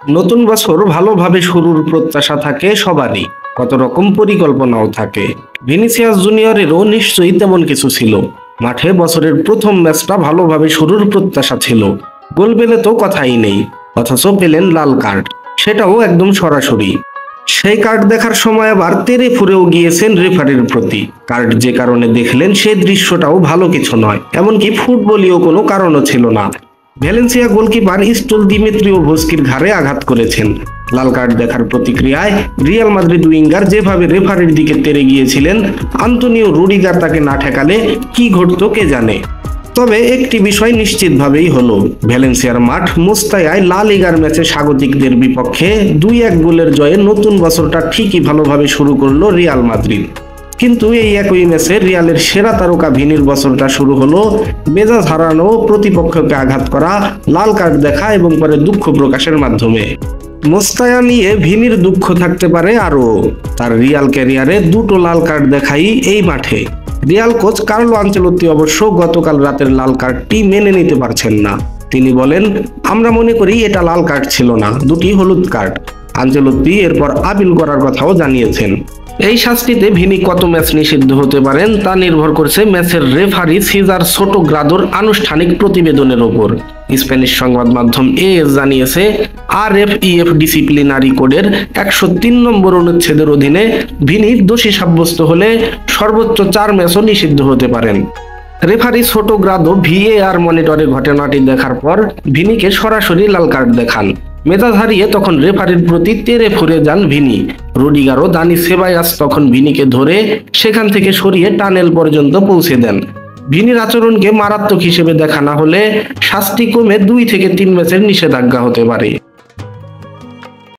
নতুন বছর ভালোভাবে শুরুর প্রত্যাশা থাকে সবারই, কত রকম পরিকল্পনাও থাকে। ভিনিসিয়াস জুনিয়রেরও নিশ্চয়ই তেমন কিছু ছিল। মাঠে বছরের প্রথম ম্যাচটা ভালোভাবে শুরুর প্রত্যাশা ছিল, গোল পেলে তো কথাই নেই, অথচ পেলেন লাল কার্ড, সেটাও একদম সরাসরি। সেই কার্ড দেখার সময় আবার তেড়ে ফুরেও গিয়েছেন রেফারির প্রতি। কার্ড যে কারণে দেখলেন সে দৃশ্যটাও ভালো কিছু নয়, এমনকি ফুটবলীয় কোনো কারণও ছিল না। ভ্যালেন্সিয়া গোলকিপার স্টুল দিমিত্রিওভস্কির ঘাড়ে আঘাত করেছেন। লাল কার্ড দেখার প্রতিক্রিয়ায় রিয়াল মাদ্রিদ উইঙ্গার যেভাবে রেফারির দিকে তেড়ে গিয়েছিলেন, আন্তোনিও রুডিগার তাকে না ঠেকালে কি ঘটতো কে জানে। তবে একটি বিষয় নিশ্চিতভাবেই হলো, ভ্যালেন্সিয়ার মাঠ মোস্তায়ায় লা লিগার ম্যাচে স্বাগতিকদের বিপক্ষে 2-1 গোলের জয়ে নতুন বছরটা ঠিকই ভালোভাবে শুরু করলো রিয়াল মাদ্রিদ। কিন্তু এই একই ম্যাচে রিয়ালের সেরা তারকা ভিনির বছরটা শুরু হলো মেজাজ হারানো, প্রতিপক্ষকে আঘাত করা, লাল কার্ড দেখা এবং পরে দুঃখ প্রকাশের মাধ্যমে। মোস্তায়া নিয়ে ভিনির দুঃখ থাকতে পারে আরও, তার রিয়াল ক্যারিয়ারে 2টো লাল কার্ড দেখাই এই মাঠে। রিয়াল কোচ কার্লো আনচেলত্তি অবশ্য গতকাল রাতের লাল কার্ডটি মেনে নিতে পারছেন না। তিনি বলেন, আমরা মনে করি এটা লাল কার্ড ছিল না, 2টি হলুদ কার্ড। আনচেলত্তি এরপর আপিল করার কথাও জানিয়েছেন। এই শাস্তিতে ভিনি কত ম্যাচ নিষিদ্ধ হতে পারেন তা নির্ভর করছে ম্যাচের রেফারি সিজার সোটোগ্রাদোর আনুষ্ঠানিক প্রতিবেদনের ওপর। স্প্যানিশ সংবাদ মাধ্যম এএস জানিয়েছে, আরএফইএফ ডিসিপ্লিনারি কোডের 103 নম্বর অনুচ্ছেদের অধীনে ভিনি দোষী সাব্যস্ত হলে সর্বোচ্চ 4 ম্যাচও নিষিদ্ধ হতে পারেন। রেফারি সোটোগ্রাদো ভিএআর মনিটরে ঘটনাটি দেখার পর ভিনিকে সরাসরি লাল কার্ড দেখান। মেজাজ হারিয়ে তখন রেফারির প্রতি তেড়ে ফুরে যান ভিনি। রুডিগার ও দানি সেবায়াস তখন ভিনিকে ধরে সেখান থেকে সরিয়ে টানেল পর্যন্ত পৌঁছে দেন। ভিনির আচরণকে মারাত্মক হিসেবে দেখা না হলে শাস্তি কমে 2 থেকে 3 ম্যাচের নিষেধাজ্ঞা হতে পারে।